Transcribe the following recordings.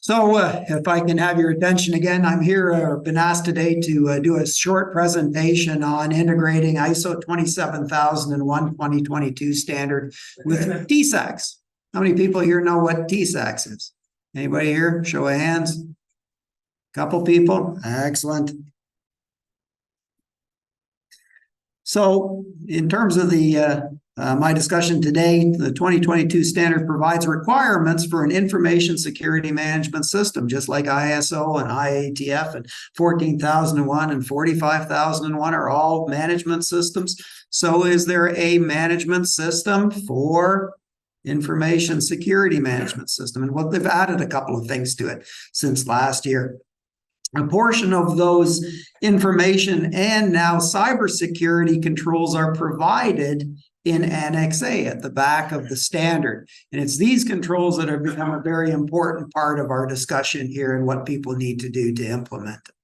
So if I can have your attention again, I'm here, been asked today to do a short presentation on integrating ISO 27001 2022 standard with TISAX. How many people here know what TISAX is? Anybody here? Show of hands. Couple people. Excellent. So in terms of the my discussion today, the 2022 standard provides requirements for an information security management system, just like ISO and IATF and 14001 and 45001 are all management systems. So is there a management system for information security management system? And what they've added a couple of things to it since last year. A portion of those information and now cybersecurity controls are provided in Annex A at the back of the standard. And it's these controls that have become a very important part of our discussion here and what people need to do to implement it.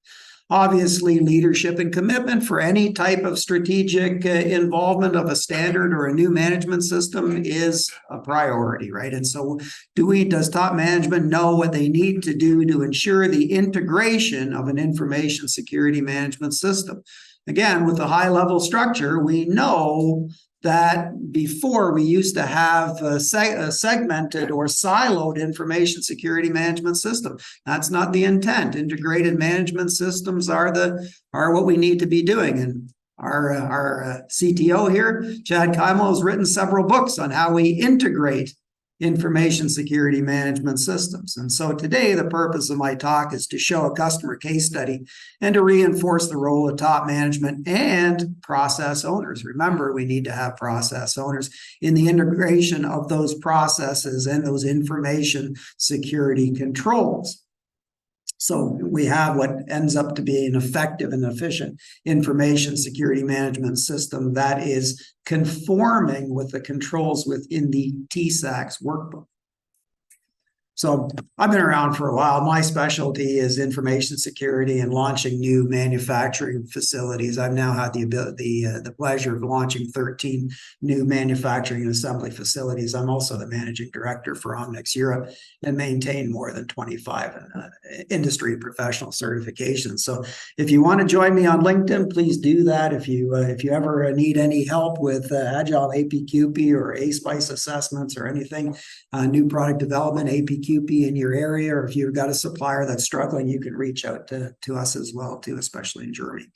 Obviously, leadership and commitment for any type of strategic involvement of a standard or a new management system is a priority, right? And so does top management know what they need to do to ensure the integration of an information security management system? Again, with a high-level structure, we know that before we used to have a segmented or siloed information security management system. That's not the intent. Integrated management systems are what we need to be doing. And our CTO here, Chad Keimel, has written several books on how we integrate information security management systems. And so today, the purpose of my talk is to show a customer case study and to reinforce the role of top management and process owners. Remember, we need to have process owners in the integration of those processes and those information security controls. So we have what ends up to be an effective and efficient information security management system that is conforming with the controls within the TISAX workbook. So I've been around for a while. My specialty is information security and launching new manufacturing facilities. I've now had the pleasure of launching 13 new manufacturing and assembly facilities. I'm also the managing director for Omnex Europe and maintain more than 25 industry professional certifications. So if you want to join me on LinkedIn, please do that. If you ever need any help with Agile APQP or ASPICE assessments or anything, new product development, APQP in your area, or if you've got a supplier that's struggling, you can reach out to us as well, too, especially in Germany.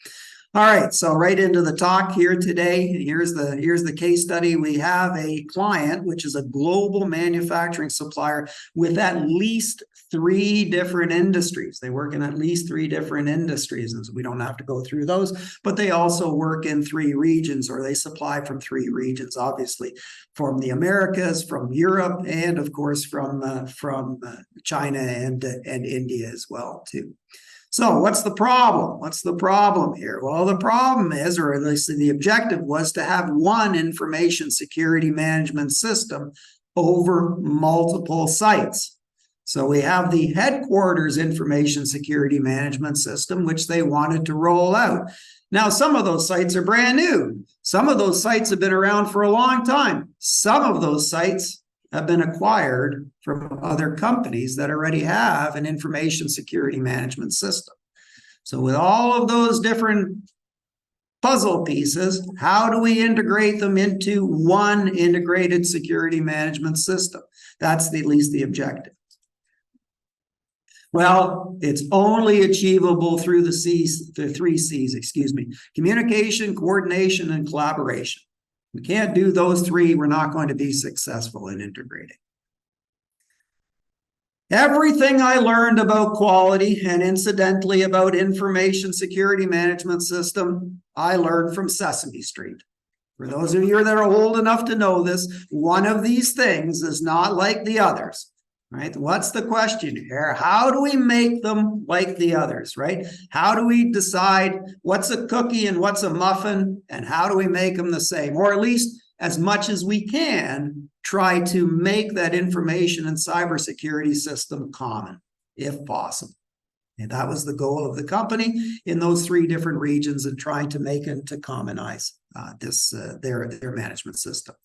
All right, so right into the talk here today. Here's the case study. We have a client, which is a global manufacturing supplier with at least 3 different industries. They work in at least 3 different industries, and so we don't have to go through those, but they also work in 3 regions, or they supply from 3 regions, obviously, from the Americas, from Europe, and of course from China and India as well, too. So what's the problem? What's the problem here? Well, the problem is, or at least the objective was, to have one information security management system over multiple sites. So we have the headquarters information security management system, which they wanted to roll out. Now, some of those sites are brand new. Some of those sites have been around for a long time. Some of those sites have been acquired from other companies that already have an information security management system. So with all of those different puzzle pieces, how do we integrate them into one integrated security management system? That's at least the objective. Well, it's only achievable through the 3 C's, communication, coordination, and collaboration. We can't do those 3. We're not going to be successful in integrating. Everything I learned about quality and incidentally about information security management system, I learned from Sesame Street. For those of you that are old enough to know this, one of these things is not like the others. Right? What's the question here? How do we make them like the others, right? How do we decide what's a cookie and what's a muffin, and how do we make them the same? Or at least, as much as we can, try to make that information and cybersecurity system common, if possible. And that was the goal of the company in those 3 different regions, and trying to make it to commonize their management system.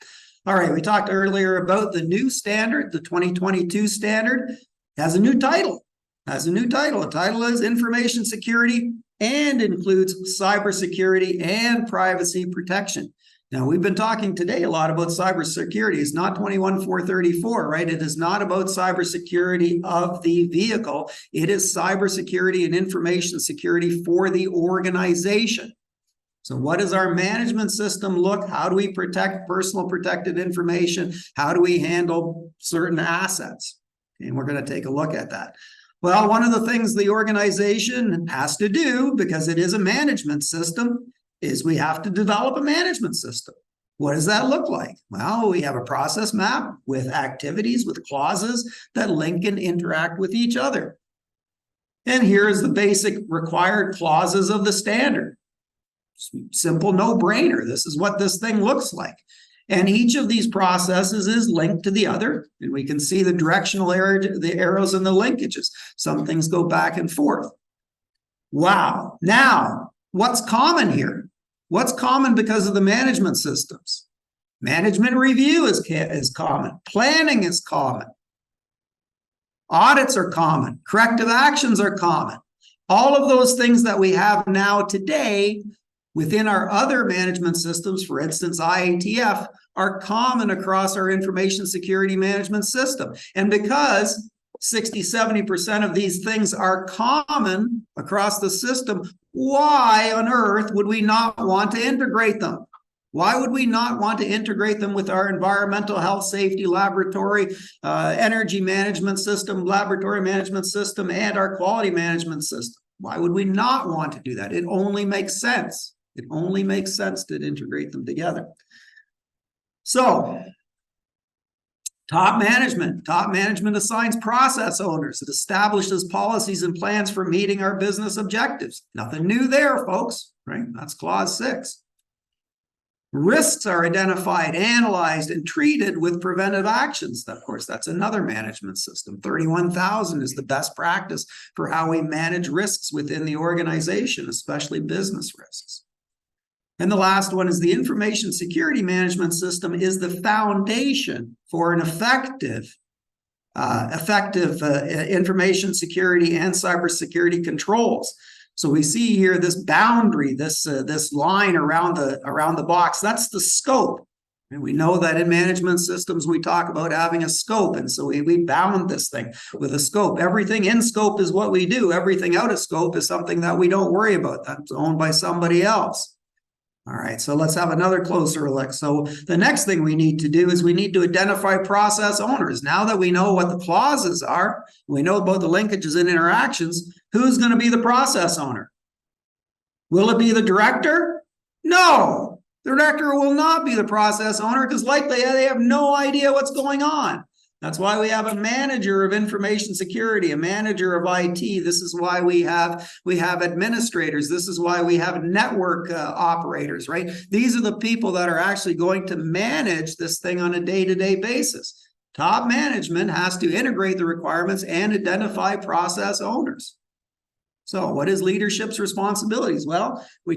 All right, we talked earlier about the new standard, the 2022 standard. It has a new title. has a new title. The title is Information Security and includes cybersecurity and privacy protection. Now, we've been talking today a lot about cybersecurity. It's not 21434, right? It is not about cybersecurity of the vehicle. It is cybersecurity and information security for the organization. So what does our management system look? How do we protect personal protected information? How do we handle certain assets? And we're going to take a look at that. Well, one of the things the organization has to do, because it is a management system, is we have to develop a management system. What does that look like? Well, we have a process map with activities, with clauses that link and interact with each other. And here's the basic required clauses of the standard. Simple no-brainer. This is what this thing looks like. And each of these processes is linked to the other. And we can see the directional the arrows and the linkages. Some things go back and forth. Wow. Now, what's common here? What's common because of the management systems? Management review is common. Planning is common. Audits are common. Corrective actions are common. All of those things that we have now today within our other management systems, for instance, IATF, are common across our information security management system. And because 60–70% of these things are common across the system, why on earth would we not want to integrate them? Why would we not want to integrate them with our environmental health safety laboratory, energy management system, laboratory management system, and our quality management system? Why would we not want to do that? It only makes sense. It only makes sense to integrate them together. So, top management assigns process owners. It establishes policies and plans for meeting our business objectives. Nothing new there, folks, right? That's clause 6. Risks are identified, analyzed, and treated with preventive actions. Of course, that's another management system. 31,000 is the best practice for how we manage risks within the organization, especially business risks. And the last one is the information security management system is the foundation for an effective information security and cybersecurity controls. So we see here this boundary, this line around the box. That's the scope. And we know that in management systems we talk about having a scope, and so we bound this thing with a scope. Everything in scope is what we do. Everything out of scope is something that we don't worry about. That's owned by somebody else. All right, so let's have another closer look. So the next thing we need to do is we need to identify process owners. Now that we know what the clauses are, we know about the linkages and interactions, who's going to be the process owner? Will it be the director? No, the director will not be the process owner because likely they have no idea what's going on. That's why we have a manager of information security, a manager of IT. This is why we have administrators. This is why we have network operators, right? These are the people that are actually going to manage this thing on a day-to-day basis. Top management has to integrate the requirements and identify process owners. So what is leadership's responsibilities? Well, if we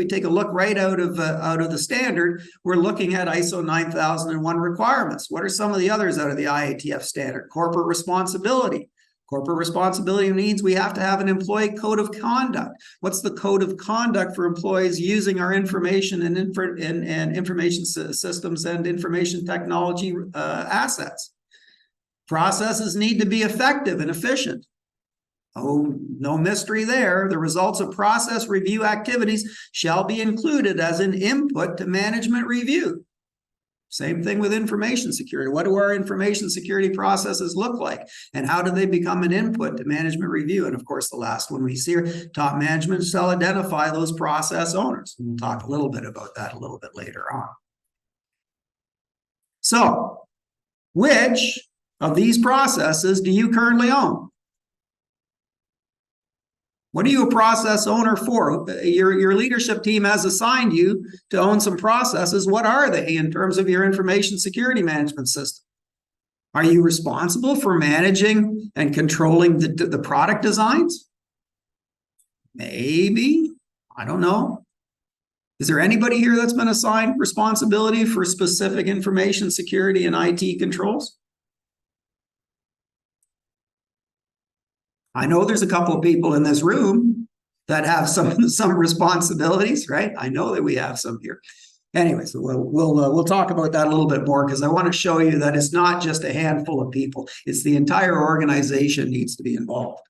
take a look right out of the standard, we're looking at ISO 9001 requirements. What are some of the others out of the IATF standard? Corporate responsibility. Corporate responsibility means we have to have an employee code of conduct. What's the code of conduct for employees using our information and information systems and information technology assets? Processes need to be effective and efficient. Oh, no mystery there. The results of process review activities shall be included as an input to management review. Same thing with information security. What do our information security processes look like? And how do they become an input to management review? And of course, the last one we see here, top management shall identify those process owners. We'll talk a little bit about that a little bit later on. So, which of these processes do you currently own? What are you a process owner for? Your leadership team has assigned you to own some processes. What are they in terms of your information security management system? Are you responsible for managing and controlling the product designs? Maybe. I don't know. Is there anybody here that's been assigned responsibility for specific information security and IT controls? I know there's a couple of people in this room that have some responsibilities, right? I know that we have some here. Anyway, so we'll talk about that a little bit more, because I want to show you that it's not just a handful of people. It's the entire organization needs to be involved.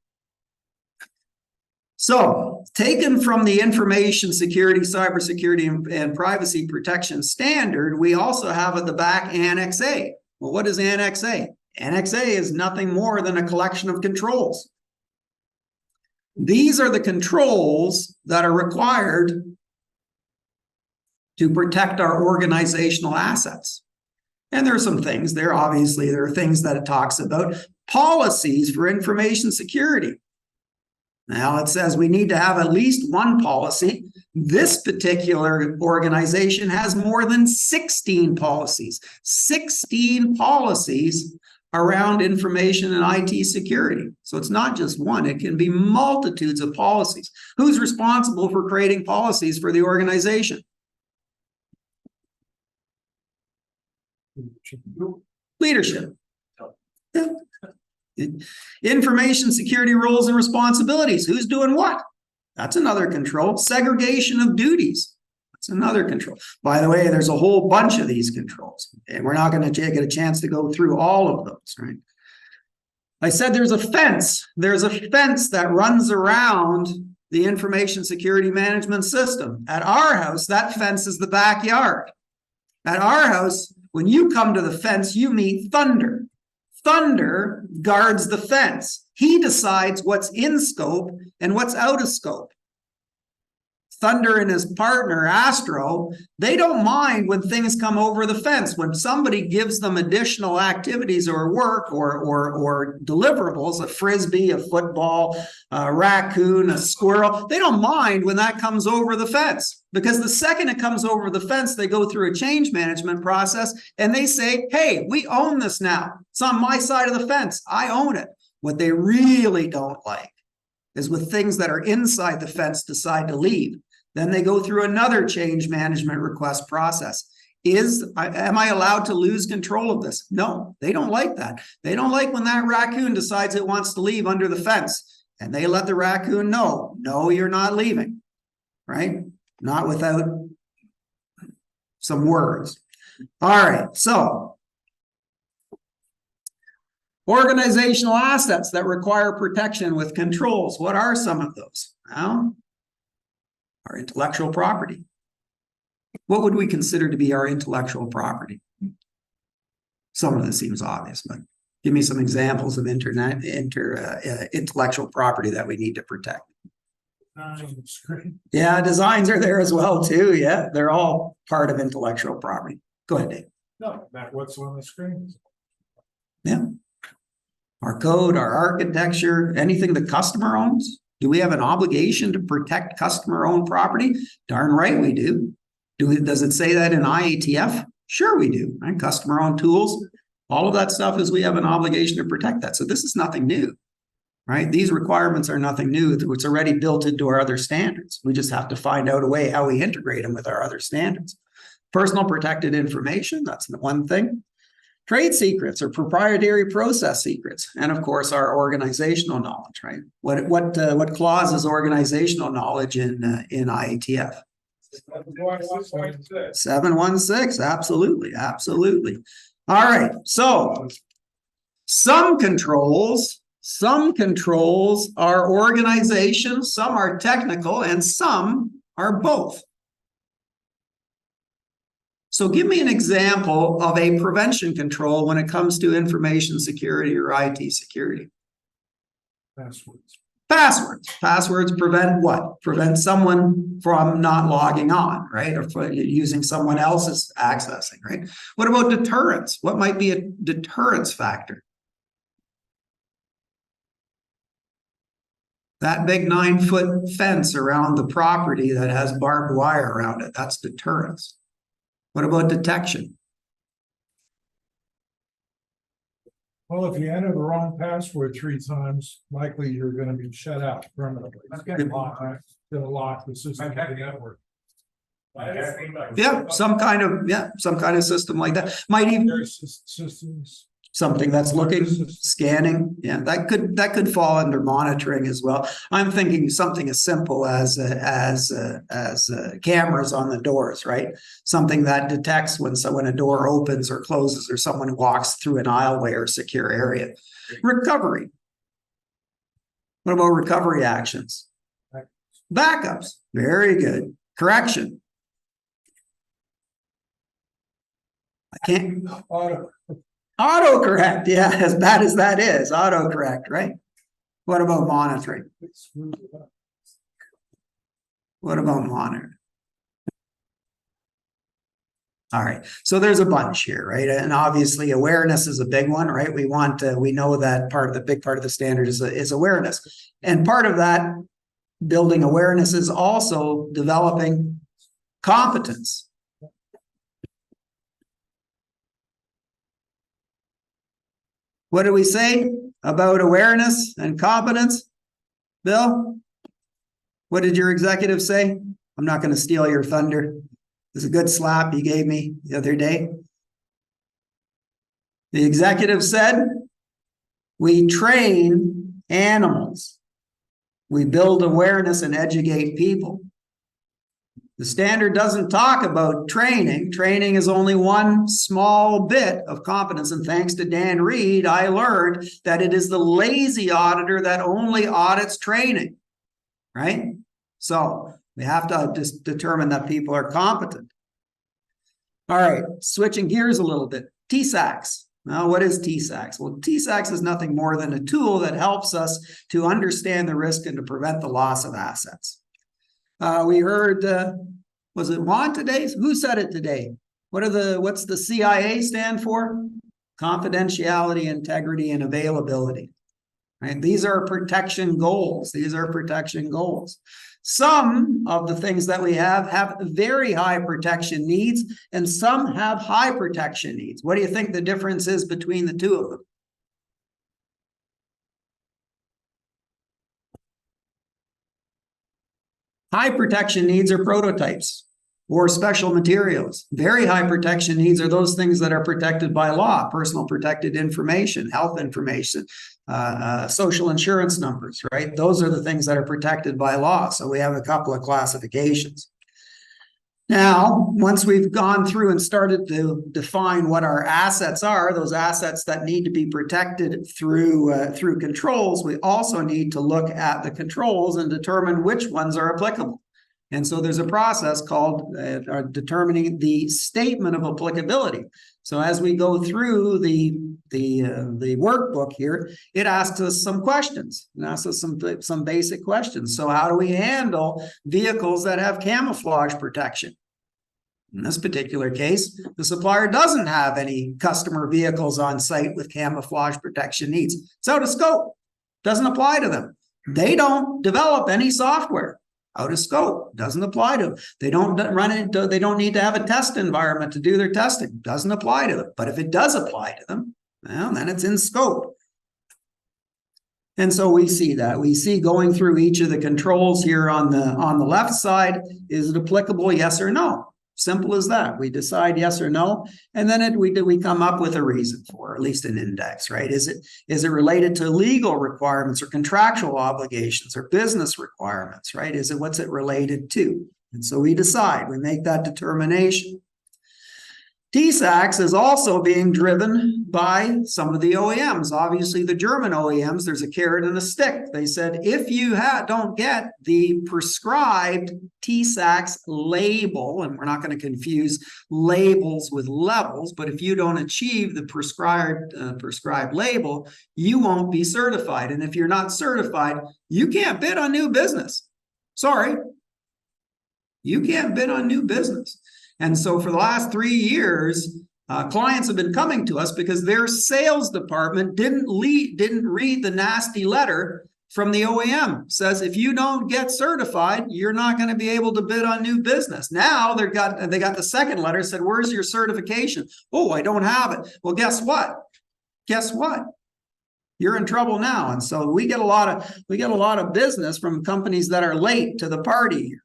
So, taken from the information security, cybersecurity, and privacy protection standard, we also have at the back Annex A. Well, what is Annex A? Annex A is nothing more than a collection of controls. These are the controls that are required to protect our organizational assets. And there are some things there. Obviously, there are things that it talks about. Policies for information security. Now it says we need to have at least one policy. This particular organization has more than 16 policies. 16 policies around information and IT security. So it's not just one, it can be multitudes of policies. Who's responsible for creating policies for the organization? Leadership. Yeah. Information security roles and responsibilities. Who's doing what? That's another control. Segregation of duties. That's another control. By the way, there's a whole bunch of these controls, and we're not going to get a chance to go through all of those, right? I said there's a fence. There's a fence that runs around the information security management system. At our house, that fence is the backyard. At our house, when you come to the fence, you meet Thunder. Thunder guards the fence. He decides what's in scope and what's out of scope. Thunder and his partner, Astro, they don't mind when things come over the fence. When somebody gives them additional activities or work or deliverables, a frisbee, a football, a raccoon, a squirrel, they don't mind when that comes over the fence. Because the second it comes over the fence, they go through a change management process and they say, hey, we own this now. It's on my side of the fence. I own it. What they really don't like is with things that are inside the fence decide to leave. Then they go through another change management request process. Am I allowed to lose control of this? No, they don't like that. They don't like when that raccoon decides it wants to leave under the fence and they let the raccoon know, no, you're not leaving, right? Not without some words. All right, so organizational assets that require protection with controls. What are some of those? Well, our intellectual property. What would we consider to be our intellectual property? Some of this seems obvious, but give me some examples of intellectual property that we need to protect. Yeah, designs are there as well too. Yeah, they're all part of intellectual property. Go ahead, Dave. No, Matt, what's on the screen? Yeah. Our code, our architecture, anything the customer owns. Do we have an obligation to protect customer-owned property? Darn right we do. Does it say that in IATF? Sure we do, right? Customer-owned tools, all of that stuff is we have an obligation to protect that. So this is nothing new, right? These requirements are nothing new. It's already built into our other standards. We just have to find out a way how we integrate them with our other standards. Personal protected information, that's the one thing. Trade secrets or proprietary process secrets, and of course our organizational knowledge, right? What clause is organizational knowledge in IATF? 716, absolutely. All right, so some controls are organization, some are technical, and some are both. So give me an example of a prevention control when it comes to information security or IT security. Passwords prevent what? Prevent someone from not logging on, right? Or using someone else's accessing, right? What about deterrence? What might be a deterrence factor? That big 9-foot fence around the property that has barbed wire around it, that's deterrence. What about detection? Well, if you enter the wrong password 3 times, likely you're going to be shut out permanently. It's going to lock the system of the network. Yeah, some kind of system like that. Might even systems. Something that's looking, scanning, yeah, that could fall under monitoring as well. I'm thinking something as simple as cameras on the doors, right? Something that detects when a door opens or closes, or someone walks through an aisleway or secure area. Recovery. What about recovery actions? Backups. Very good. Correction. I can't. Autocorrect, yeah, as bad as that is, autocorrect, right? What about monitoring? What about monitoring? All right, so there's a bunch here, right? And obviously awareness is a big one, right? We know that big part of the standard is awareness. And part of that building awareness is also developing competence. What do we say about awareness and competence? Bill, what did your executive say? I'm not going to steal your thunder. It's a good slap you gave me the other day. The executive said, we train animals. We build awareness and educate people. The standard doesn't talk about training. Training is only one small bit of competence. And thanks to Dan Reed, I learned that it is the lazy auditor that only audits training, right? So we have to just determine that people are competent. All right, switching gears a little bit. TISAX. Now, what is TISAX? Well, TISAX is nothing more than a tool that helps us to understand the risk and to prevent the loss of assets. We heard, was it Juan today? Who said it today? What's the CIA stand for? Confidentiality, integrity, and availability. Right? These are protection goals. These are protection goals. Some of the things that we have very high protection needs, and some have high protection needs. What do you think the difference is between the two of them? High protection needs are prototypes or special materials. Very high protection needs are those things that are protected by law, personal protected information, health information, social insurance numbers, right? Those are the things that are protected by law. So we have a couple of classifications. Now, once we've gone through and started to define what our assets are, those assets that need to be protected through controls, we also need to look at the controls and determine which ones are applicable. And so there's a process called determining the statement of applicability. So as we go through the workbook here, it asks us some questions. It asks us some basic questions. So how do we handle vehicles that have camouflage protection? In this particular case, the supplier doesn't have any customer vehicles on site with camouflage protection needs. It's out of scope. Doesn't apply to them. They don't develop any software. Out of scope, doesn't apply to them. They don't run it. They don't need to have a test environment to do their testing. Doesn't apply to them. But if it does apply to them, well, then it's in scope. And so we see that. We see going through each of the controls here on the left side, is it applicable, yes or no? Simple as that. We decide yes or no, and then we come up with a reason for, or at least an index, right? Is it related to legal requirements or contractual obligations or business requirements, right? What's it related to? And so we decide, we make that determination. TISAX is also being driven by some of the OEMs. Obviously, the German OEMs, there's a carrot and a stick. They said, if you don't get the prescribed TISAX label, and we're not going to confuse labels with levels, but if you don't achieve the prescribed label, you won't be certified. And if you're not certified, you can't bid on new business. Sorry, you can't bid on new business. And so for the last 3 years, clients have been coming to us because their sales department didn't read the nasty letter from the OEM. It says, if you don't get certified, you're not going to be able to bid on new business. Now they got the second letter, said, where's your certification? Oh, I don't have it. Well, guess what? Guess what? You're in trouble now. And so we get a lot of business from companies that are late to the party here.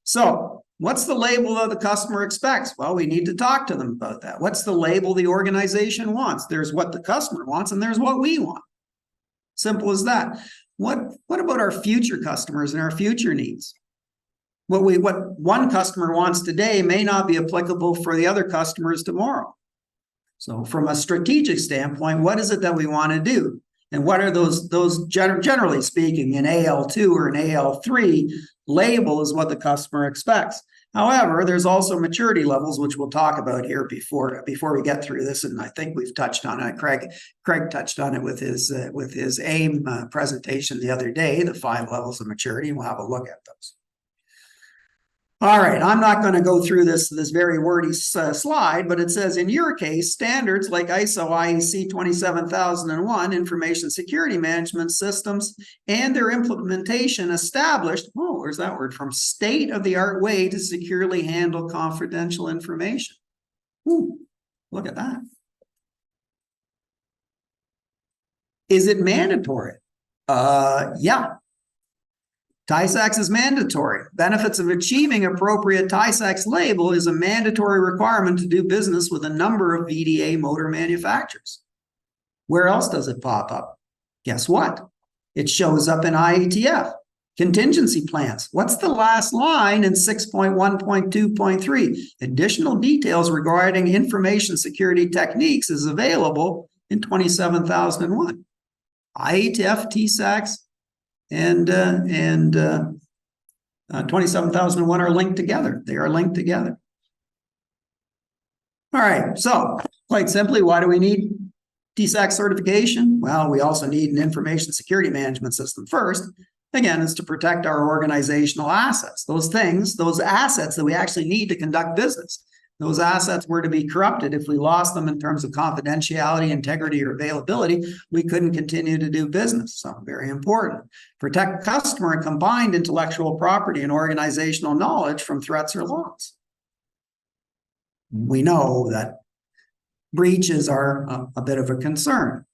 So What's the label that the customer expects? Well, we need to talk to them about that. What's the label the organization wants? There's what the customer wants and there's what we want. Simple as that. What about our future customers and our future needs? What one customer wants today may not be applicable for the other customers tomorrow. So from a strategic standpoint, what is it that we want to do? And what are those generally speaking, an AL2 or an AL3 label is what the customer expects. However, there's also maturity levels, which we'll talk about here before we get through this. And I think we've touched on it. Craig touched on it with his AIM presentation the other day, the 5 levels of maturity. We'll have a look at those. All right, I'm not going to go through this very wordy slide, but it says in your case, standards like ISO IEC 27001 information security management systems and their implementation established, oh, where's that word, from state-of-the-art way to securely handle confidential information. Ooh, look at that. Is it mandatory? Yeah. TISAX is mandatory. Benefits of achieving appropriate TISAX label is a mandatory requirement to do business with a number of VDA motor manufacturers. Where else does it pop up? Guess what? It shows up in IETF. Contingency plans. What's the last line in 6.1.2.3? Additional details regarding information security techniques is available in 27001. IETF, TISAX, and 27001 are linked together. They are linked together. All right, so quite simply, why do we need TISAX certification? Well, we also need an information security management system first. Again, it's to protect our organizational assets. Those assets that we actually need to conduct business. Those assets were to be corrupted. If we lost them in terms of confidentiality, integrity, or availability, we couldn't continue to do business. So very important. Protect customer and combined intellectual property and organizational knowledge from threats or loss. We know that breaches are a bit of a concern.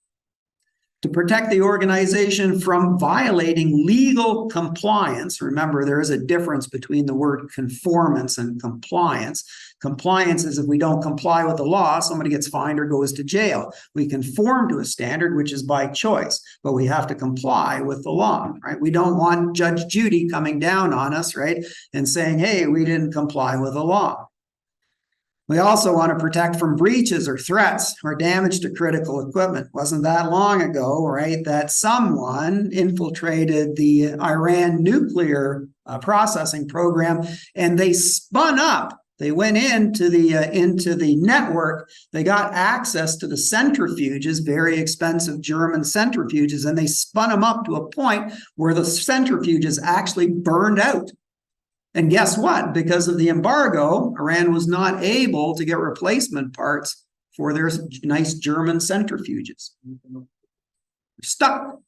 To protect the organization from violating legal compliance. Remember, there is a difference between the word conformance and compliance. Compliance is if we don't comply with the law, somebody gets fined or goes to jail. We conform to a standard, which is by choice, but we have to comply with the law, right? We don't want Judge Judy coming down on us, right, and saying, hey, we didn't comply with the law. We also want to protect from breaches or threats or damage to critical equipment. Wasn't that long ago, right, that someone infiltrated the Iran nuclear processing program and they spun up. They went into the network. They got access to the centrifuges, very expensive German centrifuges, and they spun them up to a point where the centrifuges actually burned out. And guess what? Because of the embargo, Iran was not able to get replacement parts for their nice German centrifuges. They're stuck.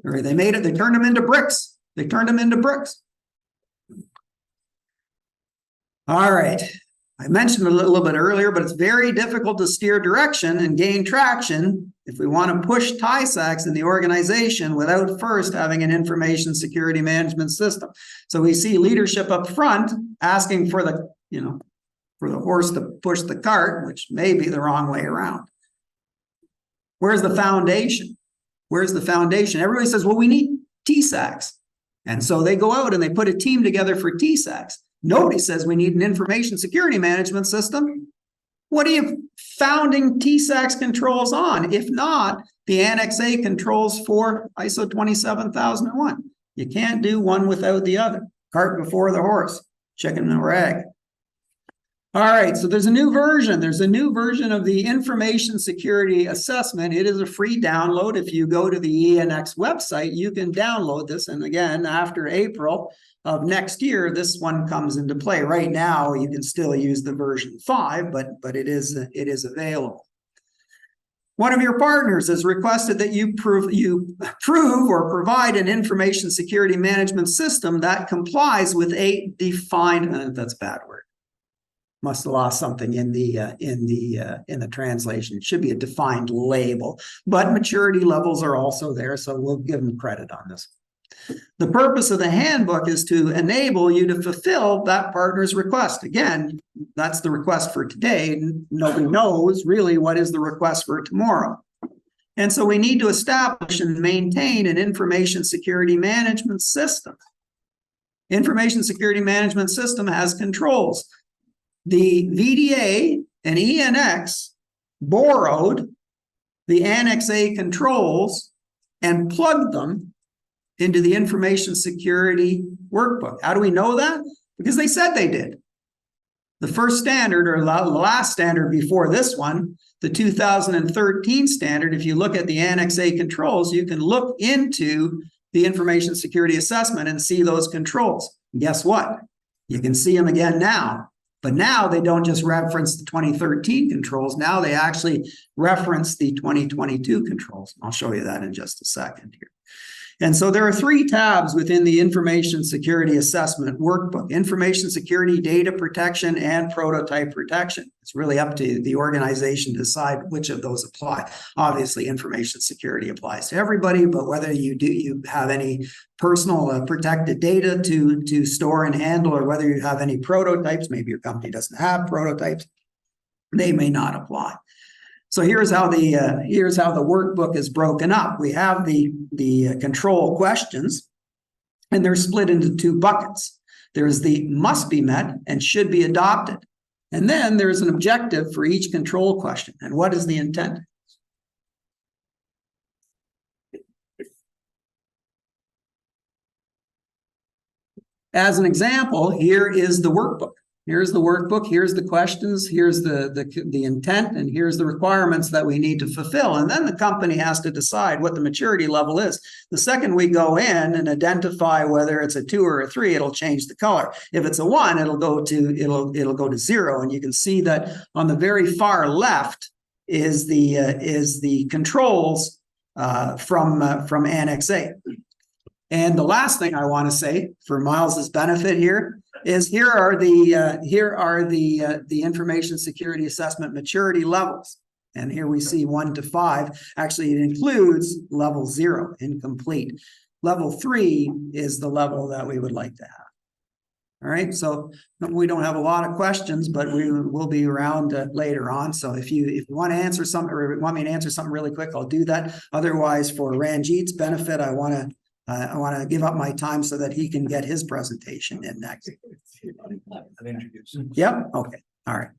They made it. They turned them into bricks. All right. I mentioned a little bit earlier, but it's very difficult to steer direction and gain traction if we want to push TISAX in the organization without first having an information security management system. So we see leadership up front asking for the horse to push the cart, which may be the wrong way around. Where's the foundation? Everybody says, well, we need TISAX. And so they go out and they put a team together for TISAX. Nobody says we need an information security management system. What are you founding TISAX controls on? If not, the Annex A controls for ISO 27001. You can't do one without the other. Cart before the horse, chicken or egg. All right, so there's a new version. There's a new version of the information security assessment. It is a free download. If you go to the ENX website, you can download this. And again, after April of next year, this one comes into play. Right now, you can still use the version 5, but it is available. One of your partners has requested that you prove or provide an information security management system that complies with a defined. That's a bad word. Must have lost something in the translation. It should be a defined label, but maturity levels are also there, so we'll give them credit on this. The purpose of the handbook is to enable you to fulfill that partner's request. Again, that's the request for today. Nobody knows really what is the request for tomorrow. And so we need to establish and maintain an information security management system. Information security management system has controls. The VDA and ENX borrowed the Annex A controls and plugged them into the information security workbook. How do we know that? Because they said they did. The first standard, or the last standard before this one, the 2013 standard, if you look at the Annex A controls, you can look into the information security assessment and see those controls. And guess what? You can see them again now. But now they don't just reference the 2013 controls. Now they actually reference the 2022 controls. I'll show you that in just a second here. And so there are 3 tabs within the Information Security Assessment Workbook: Information Security, Data Protection, and Prototype Protection. It's really up to the organization to decide which of those apply. Obviously, information security applies to everybody, but whether you have any personal protected data to store and handle, or whether you have any prototypes, maybe your company doesn't have prototypes, they may not apply. So here's how the workbook is broken up. We have the control questions, and they're split into 2 buckets. There's the must be met and should be adopted. And then there's an objective for each control question. And what is the intent? As an example, here is the workbook. Here's the workbook, here's the questions, here's the intent, and here's the requirements that we need to fulfill. And then the company has to decide what the maturity level is. The second we go in and identify whether it's a 2 or a 3, it'll change the color. If it's a 1, it'll go to 0. And you can see that on the very far left is the controls from Annex A. And the last thing I want to say for Miles's benefit here is here are the information security assessment maturity levels. And here we see 1 to 5. Actually, it includes level 0, incomplete. Level 3 is the level that we would like to have. All right, so we don't have a lot of questions, but we will be around later on. So if you want to answer something, or want me to answer something really quick, I'll do that. Otherwise, for Ranjit's benefit, I want to give up my time so that he can get his presentation in next. Yep. Okay. All right.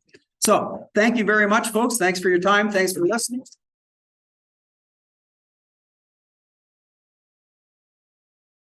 So thank you very much, folks. Thanks for your time. Thanks for listening.